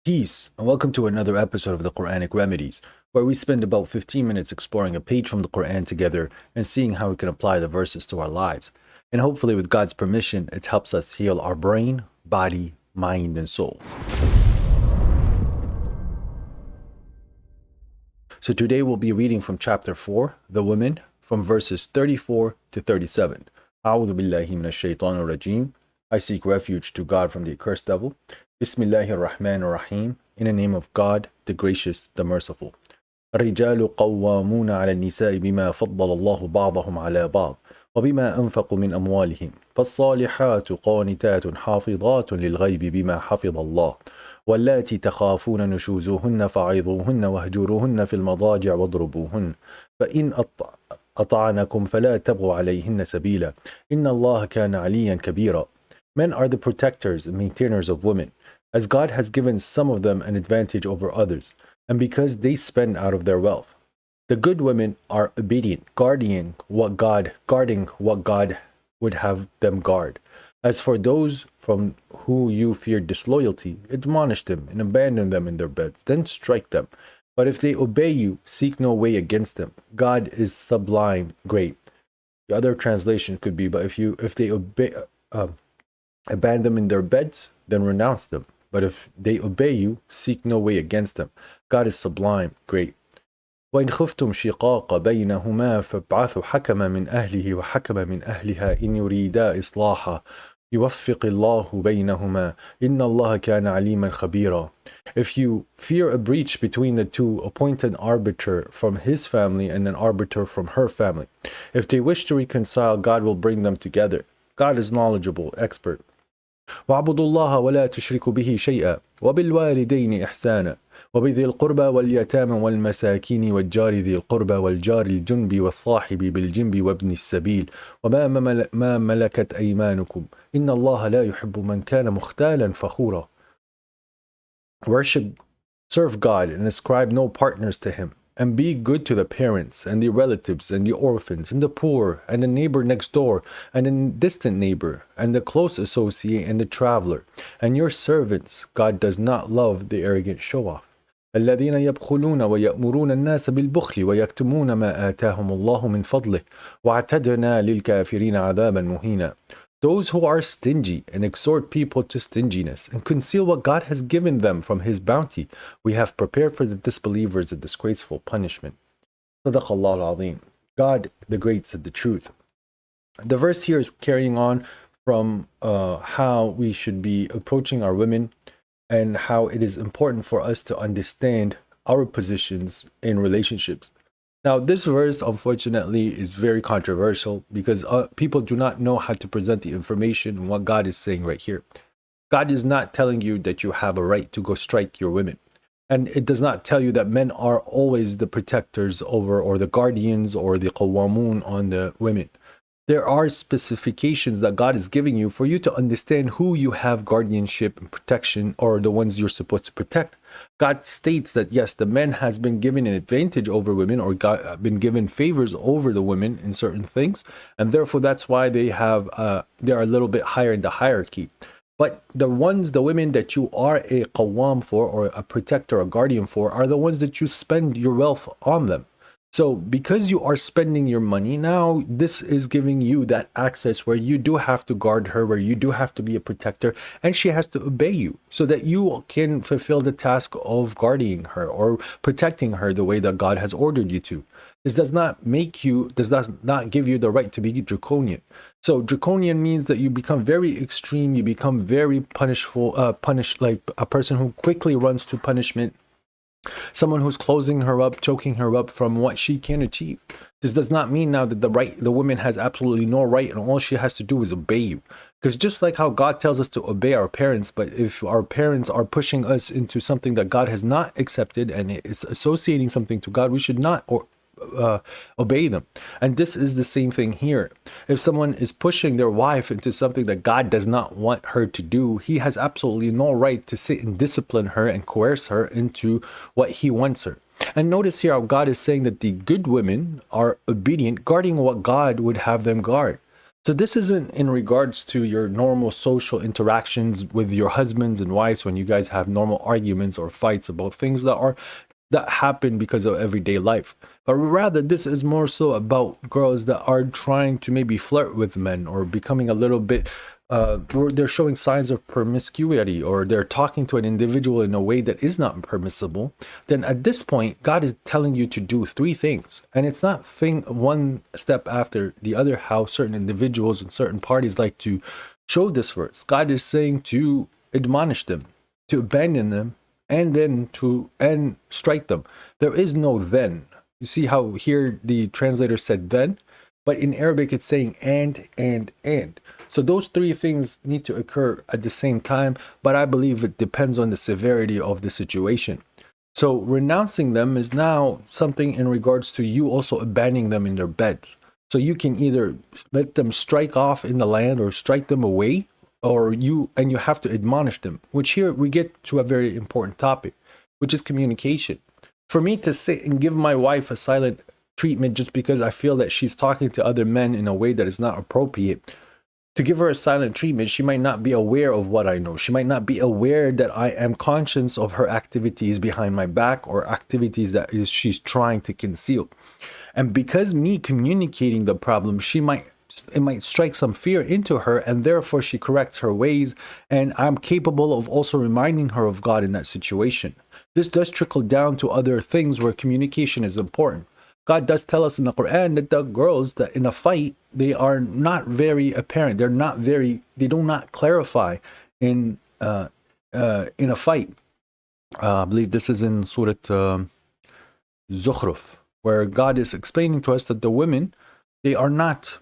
Peace, and welcome to another episode of the Quranic Remedies, where we spend about 15 minutes exploring a page from the Quran together and seeing how we can apply the verses to our lives. And hopefully, with God's permission, it helps us heal our brain, body, mind, and soul. So today we'll be reading from chapter 4, The Women, from verses 34 to 37. A'udhu billahi minash shaitanir rajim. I seek refuge to God from the accursed devil. Bismillahir Rahmanir Rahim. In the name of God, the gracious, the merciful. الرجال قوامون على النساء بما فضل الله بعضهم على بعض وبما أنفقوا من أموالهم فالصالحات قانتات حافظات للغيب بما حفظ الله واللاتي تخافون نشوزهن فعظوهن واهجروهن في المضاجع واضربوهن فإن أطعنكم فلا تبغوا عليهن سبيلا إن الله كان عليا كبيرا. Men are the protectors and maintainers of women, as God has given some of them an advantage over others, and because they spend out of their wealth. The good women are obedient, guarding what God would have them guard. As for those from who you fear disloyalty, admonish them and abandon them in their beds, then strike them. But if they obey you, seek no way against them. God is sublime, great. The other translation could be, but if they abandon them in their beds, then renounce them. But if they obey you, seek no way against them. God is sublime, great. وإن خفتم شقاق بينهما فابعثوا حكما من أهله وحكما من أهلها إن يريدا إصلاحا يوفق الله بينهما إن الله كان عليما خبيرا. If you fear a breach between the two, appoint an arbiter from his family and an arbiter from her family. If they wish to reconcile, God will bring them together. God is knowledgeable, expert. واعبدوا الله ولا تشركوا به شيئا وبالوالدين إحسانا وبذي القربى واليتامى والمساكين والجار ذي القربى والجار الجنب والصاحب بالجنب وابن السبيل وما ملكت أيمانكم إن الله لا يحب من كان مختالا فخورا. Worship, serve God and ascribe no partners to him, and be good to the parents and the relatives and the orphans and the poor and the neighbor next door and the distant neighbor and the close associate and the traveler and your servants. God does not love the arrogant show-off. الذين يبخلون ويأمرون الناس بالبخل ويكتمون ما آتاهم الله من فضله واعتدنا للكافرين عذابا مهينا. Those who are stingy and exhort people to stinginess and conceal what God has given them from his bounty, we have prepared for the disbelievers a disgraceful punishment. Sadaqallah al-Azim. God the Great said the truth. The verse here is carrying on from how we should be approaching our women and how it is important for us to understand our positions in relationships. Now, this verse, unfortunately, is very controversial because people do not know how to present the information and what God is saying right here. God is not telling you that you have a right to go strike your women. And it does not tell you that men are always the protectors over or the guardians or the qawamun on the women. There are specifications that God is giving you for you to understand who you have guardianship and protection or the ones you're supposed to protect. God states that yes, the men has been given an advantage over women or been given favors over the women in certain things, and therefore that's why they're a little bit higher in the hierarchy. But the women that you are a qawwam for or a protector, a guardian for, are the ones that you spend your wealth on them. So because you are spending your money, now this is giving you that access where you do have to guard her, where you do have to be a protector, and she has to obey you so that you can fulfill the task of guarding her or protecting her the way that God has ordered you to. This does not give you the right to be draconian. So draconian means that you become very extreme, you become very punished, like a person who quickly runs to punishment. Someone who's closing her up, choking her up from what she can achieve. This does not mean now that the woman has absolutely no right and all she has to do is obey you. Because just like how God tells us to obey our parents, but if our parents are pushing us into something that God has not accepted and is associating something to God, we should not obey them. And this is the same thing here. If someone is pushing their wife into something that God does not want her to do, he has absolutely no right to sit and discipline her and coerce her into what he wants her. And notice here how God is saying that the good women are obedient, guarding what God would have them guard. So this isn't in regards to your normal social interactions with your husbands and wives when you guys have normal arguments or fights about things that happen because of everyday life. But rather, this is more so about girls that are trying to maybe flirt with men or becoming a little bit, where they're showing signs of promiscuity or they're talking to an individual in a way that is not permissible. Then at this point, God is telling you to do three things. And it's not thing one step after the other, how certain individuals and certain parties like to show this verse. God is saying to admonish them, to abandon them, and then and strike them. There is no then. You see how here the translator said then, but in Arabic it's saying and. So those three things need to occur at the same time, but I believe it depends on the severity of the situation. So renouncing them is now something in regards to you also abandoning them in their bed. So you can either let them strike off in the land or strike them away, or you have to admonish them, which here we get to a very important topic, which is communication. For me to sit and give my wife a silent treatment just because I feel that she's talking to other men in a way that is not appropriate, to give her a silent treatment, she might not be aware of what I know. She might not be aware that I am conscious of her activities behind my back or activities that she's trying to conceal. And because me communicating the problem, it might strike some fear into her, and therefore she corrects her ways, and I'm capable of also reminding her of God in that situation. This does trickle down to other things where communication is important. God does tell us in the Quran that the girls that in a fight, they are not very apparent. They do not clarify in a fight. I believe this is in Surah Zukhruf, where God is explaining to us that the women, they are not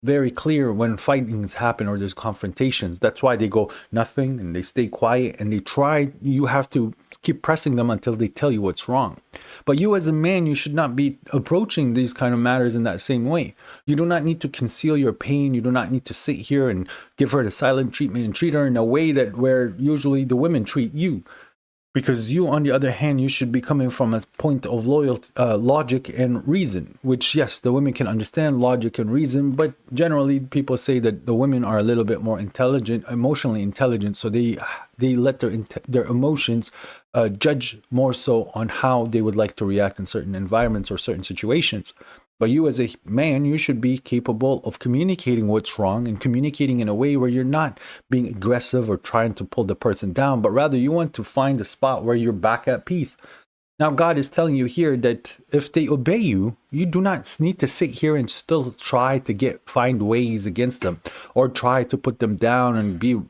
very clear when fightings happen or there's confrontations. That's why they go nothing and they stay quiet and they try. You have to keep pressing them until they tell you what's wrong. But you as a man, you should not be approaching these kind of matters in that same way. You do not need to conceal your pain. You do not need to sit here and give her the silent treatment and treat her in a way that where usually the women treat you. Because you, on the other hand, you should be coming from a point of logic and reason, which, yes, the women can understand logic and reason, but generally people say that the women are a little bit more intelligent, emotionally intelligent, so they let their emotions judge more so on how they would like to react in certain environments or certain situations. But you as a man, you should be capable of communicating what's wrong and communicating in a way where you're not being aggressive or trying to pull the person down, but rather you want to find a spot where you're back at peace. Now, God is telling you here that if they obey you, you do not need to sit here and still try to find ways against them or try to put them down and be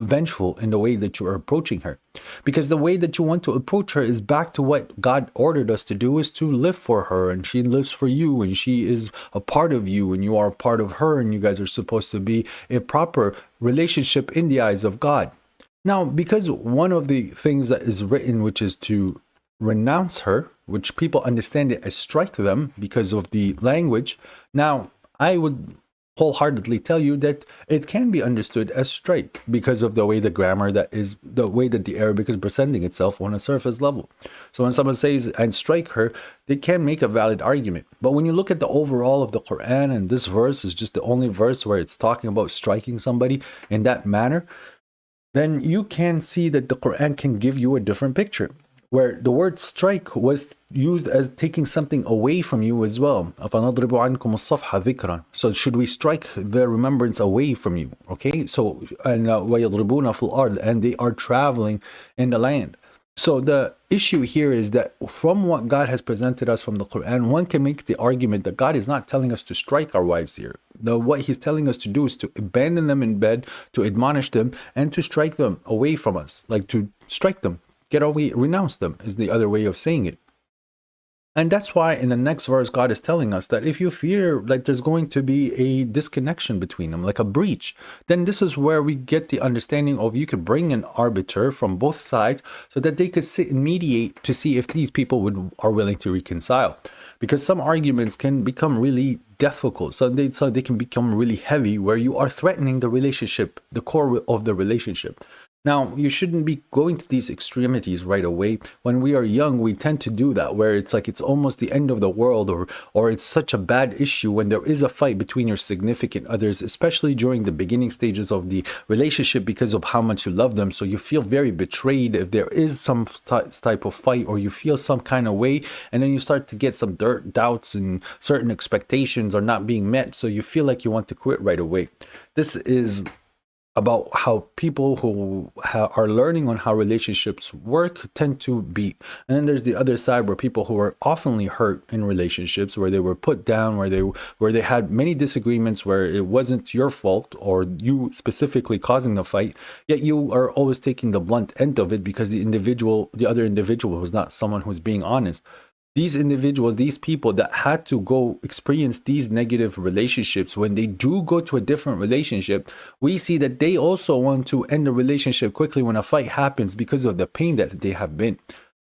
vengeful in the way that you are approaching her, because the way that you want to approach her is back to what God ordered us to do, is to live for her, and she lives for you, and she is a part of you, and you are a part of her, and you guys are supposed to be a proper relationship in the eyes of God. Now, because one of the things that is written, which is to renounce her, which people understand it as strike them because of the language. Now, I would wholeheartedly tell you that it can be understood as strike because of the way the way that the Arabic is presenting itself on a surface level. So when someone says and strike her, they can make a valid argument. But when you look at the overall of the Quran, and this verse is just the only verse where it's talking about striking somebody in that manner, then you can see that the Quran can give you a different picture, where the word strike was used as taking something away from you as well. So should we strike the remembrance away from you? Okay, so and they are traveling in the land. So the issue here is that from what God has presented us from the Quran, one can make the argument that God is not telling us to strike our wives here. What he's telling us to do is to abandon them in bed, to admonish them, and to strike them away from us, like to strike them. Get away, renounce them is the other way of saying it. And that's why in the next verse, God is telling us that if you fear like there's going to be a disconnection between them, like a breach, then this is where we get the understanding of you could bring an arbiter from both sides so that they could sit and mediate to see if these people are willing to reconcile. Because some arguments can become really difficult. So they can become really heavy where you are threatening the relationship, the core of the relationship. Now, you shouldn't be going to these extremities right away. When we are young, we tend to do that, where it's like it's almost the end of the world, or it's such a bad issue when there is a fight between your significant others, especially during the beginning stages of the relationship because of how much you love them. So you feel very betrayed if there is some type of fight, or you feel some kind of way, and then you start to get some doubts, and certain expectations are not being met. So you feel like you want to quit right away. This is about how people who are learning on how relationships work tend to be. And then there's the other side, where people who are oftenly hurt in relationships, where they were put down, where they had many disagreements, where it wasn't your fault or you specifically causing the fight, yet you are always taking the blunt end of it because the other individual was not someone who's being honest. These individuals, these people that had to go experience these negative relationships, when they do go to a different relationship, we see that they also want to end the relationship quickly when a fight happens because of the pain that they have been.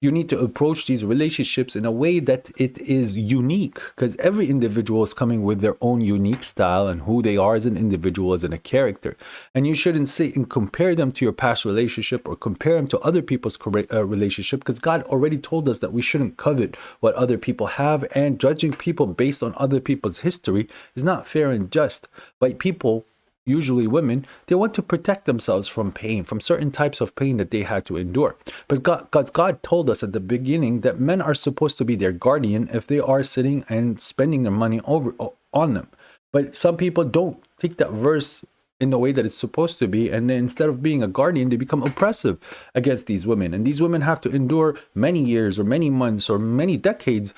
You need to approach these relationships in a way that it is unique, because every individual is coming with their own unique style and who they are as an individual, as in a character. And you shouldn't sit and compare them to your past relationship or compare them to other people's relationship, because God already told us that we shouldn't covet what other people have, and judging people based on other people's history is not fair and just. But people, usually women, they want to protect themselves from pain, from certain types of pain that they had to endure. But God told us at the beginning that men are supposed to be their guardian if they are sitting and spending their money on them. But some people don't take that verse in the way that it's supposed to be, and then instead of being a guardian, they become oppressive against these women. And these women have to endure many years or many months or many decades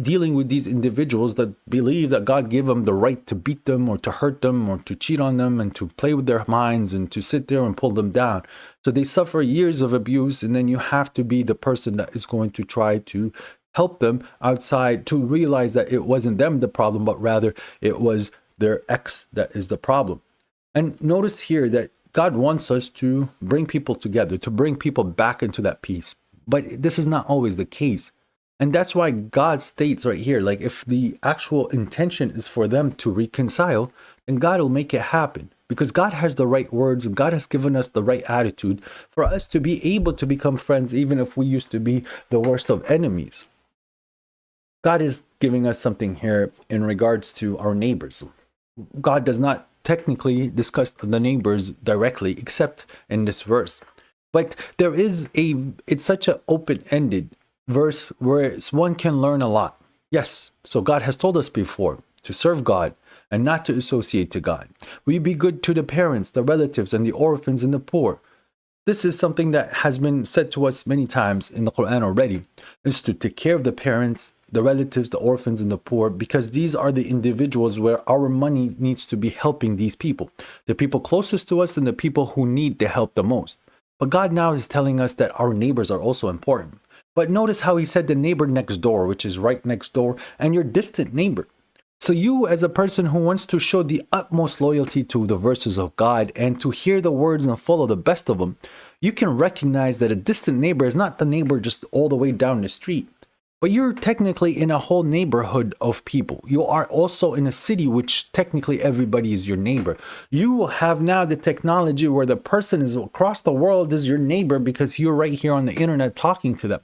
dealing with these individuals that believe that God gave them the right to beat them or to hurt them or to cheat on them and to play with their minds and to sit there and pull them down. So they suffer years of abuse, and then you have to be the person that is going to try to help them outside to realize that it wasn't them the problem, but rather it was their ex that is the problem. And notice here that God wants us to bring people together, to bring people back into that peace. But this is not always the case. And that's why God states right here, like, if the actual intention is for them to reconcile, then God will make it happen. Because God has the right words and God has given us the right attitude for us to be able to become friends, even if we used to be the worst of enemies. God is giving us something here in regards to our neighbors. God does not technically discuss the neighbors directly, except in this verse. But it's such an open-ended verse where one can learn a lot. Yes, so God has told us before to serve God and not to associate to God. We be good to the parents, the relatives, and the orphans and the poor. This is something that has been said to us many times in the Quran already, is to take care of the parents, the relatives, the orphans, and the poor, because these are the individuals where our money needs to be helping these people, the people closest to us and the people who need the help the most. But God now is telling us that our neighbors are also important. But notice how he said the neighbor next door, which is right next door, and your distant neighbor. So you, as a person who wants to show the utmost loyalty to the verses of God and to hear the words and follow the best of them, you can recognize that a distant neighbor is not the neighbor just all the way down the street. But you're technically in a whole neighborhood of people. You are also in a city which technically everybody is your neighbor. You have now the technology where the person is across the world is your neighbor because you're right here on the internet talking to them.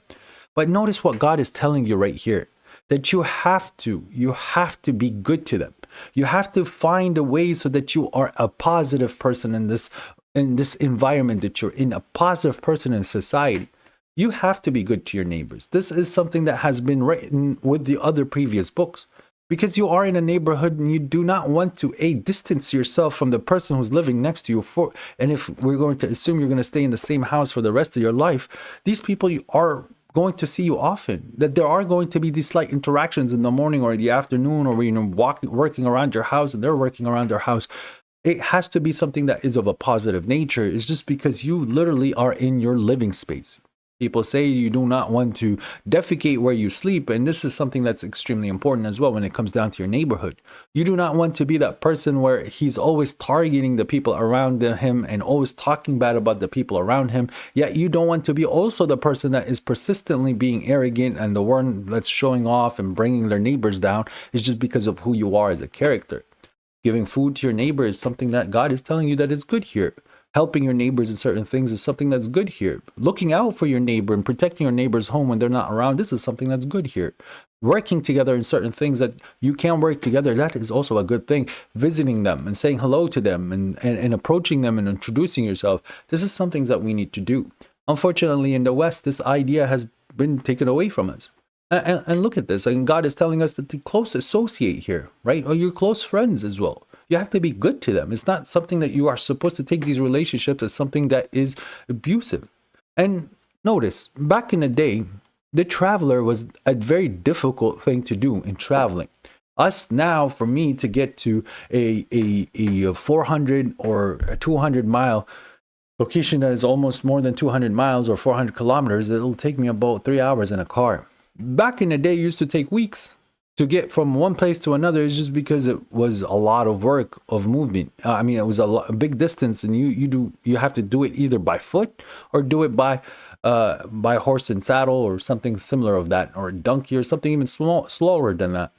But notice what God is telling you right here, that you have to be good to them. You have to find a way so that you are a positive person in this environment that you're in, a positive person in society. You have to be good to your neighbors. This is something that has been written with the other previous books, because you are in a neighborhood and you do not want to distance yourself from the person who's living next to you. And if we're going to assume you're going to stay in the same house for the rest of your life, these people are going to see you often, that there are going to be these slight interactions in the morning or in the afternoon, or working around your house and they're working around their house. It has to be something that is of a positive nature. It's just because you literally are in your living space. People say you do not want to defecate where you sleep, and this is something that's extremely important as well when it comes down to your neighborhood. You do not want to be that person where he's always targeting the people around him and always talking bad about the people around him, yet you don't want to be also the person that is persistently being arrogant and the one that's showing off and bringing their neighbors down is just because of who you are as a character. Giving food to your neighbor is something that God is telling you that is good here. Helping your neighbors in certain things is something that's good here. Looking out for your neighbor and protecting your neighbor's home when they're not around, this is something that's good here. Working together in certain things that you can work together, that is also a good thing. Visiting them and saying hello to them and approaching them and introducing yourself, this is something that we need to do. Unfortunately, in the West, this idea has been taken away from us. And look at this, and God is telling us that the close associate here, right? Or your close friends as well. You have to be good to them. It's not something that you are supposed to take these relationships as something that is abusive. And notice, back in the day, the traveler was a very difficult thing to do in traveling. Us now, for me to get to a 400 or a 200 mile location that is almost more than 200 miles or 400 kilometers, it'll take me about 3 hours in a car. Back in the day, it used to take weeks to get from one place to another. It's just because it was a lot of work of movement. It was a big distance, and you have to do it either by foot or do it by horse and saddle or something similar of that, or a donkey or something even slower than that.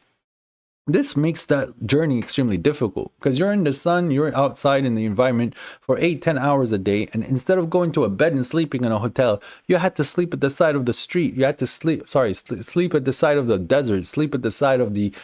This makes that journey extremely difficult because you're in the sun, you're outside in the environment for 8-10 hours a day. And instead of going to a bed and sleeping in a hotel, you had to sleep at the side of the street. You had to sleep at the side of the desert, sleep at the side of the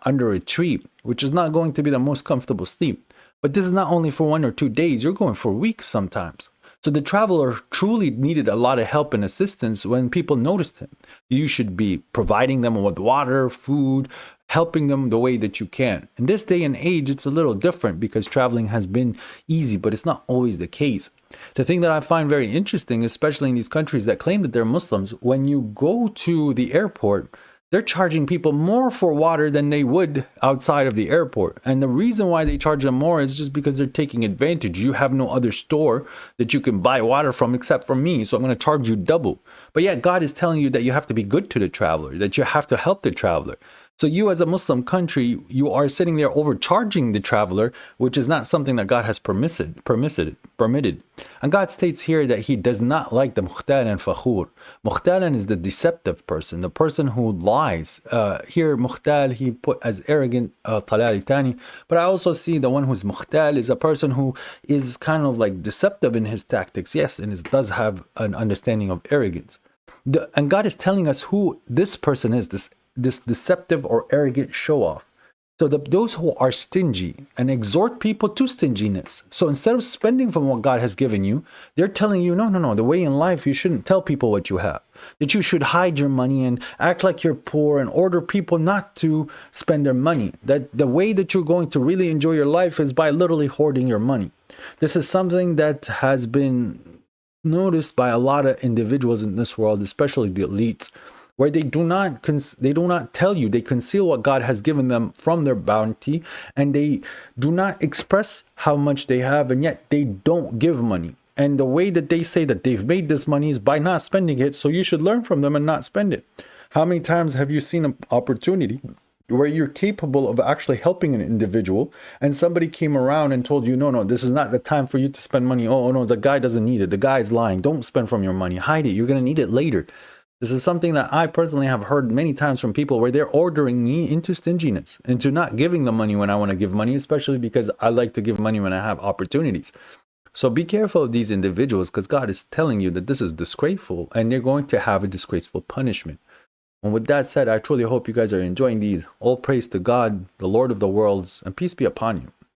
under a tree, which is not going to be the most comfortable sleep. But this is not only for 1 or 2 days, you're going for weeks sometimes. So the traveler truly needed a lot of help and assistance when people noticed him. You should be providing them with water, food, helping them the way that you can. In this day and age, it's a little different because traveling has been easy, but it's not always the case. The thing that I find very interesting, especially in these countries that claim that they're Muslims, when you go to the airport, they're charging people more for water than they would outside of the airport. And the reason why they charge them more is just because they're taking advantage. You have no other store that you can buy water from except from me, so I'm going to charge you double. But yet God is telling you that you have to be good to the traveler, that you have to help the traveler. So you as a Muslim country, you are sitting there overcharging the traveler, which is not something that God has permitted. And God states here that he does not like the mukhtal and fakhur. Mukhtalan is the deceptive person, the person who lies. Here, mukhtal, he put as arrogant, talalitani. But I also see the one who's mukhtal is a person who is kind of like deceptive in his tactics. Yes, and does have an understanding of arrogance. And God is telling us who this person is, this deceptive or arrogant show-off. So those who are stingy and exhort people to stinginess. So instead of spending from what God has given you, they're telling you, no, the way in life, you shouldn't tell people what you have. That you should hide your money and act like you're poor and order people not to spend their money. That the way that you're going to really enjoy your life is by literally hoarding your money. This is something that has been noticed by a lot of individuals in this world, especially the elites, where they do not tell you, they conceal what God has given them from their bounty, and they do not express how much they have, and yet they don't give money. And the way that they say that they've made this money is by not spending it, so you should learn from them and not spend it. How many times have you seen an opportunity where you're capable of actually helping an individual, and somebody came around and told you, no, this is not the time for you to spend money. Oh no, the guy doesn't need it. The guy's lying. Don't spend from your money. Hide it. You're going to need it later. This is something that I personally have heard many times from people where they're ordering me into stinginess, into not giving the money when I want to give money, especially because I like to give money when I have opportunities. So be careful of these individuals, because God is telling you that this is disgraceful and they're going to have a disgraceful punishment. And with that said, I truly hope you guys are enjoying these. All praise to God, the Lord of the worlds, and peace be upon you.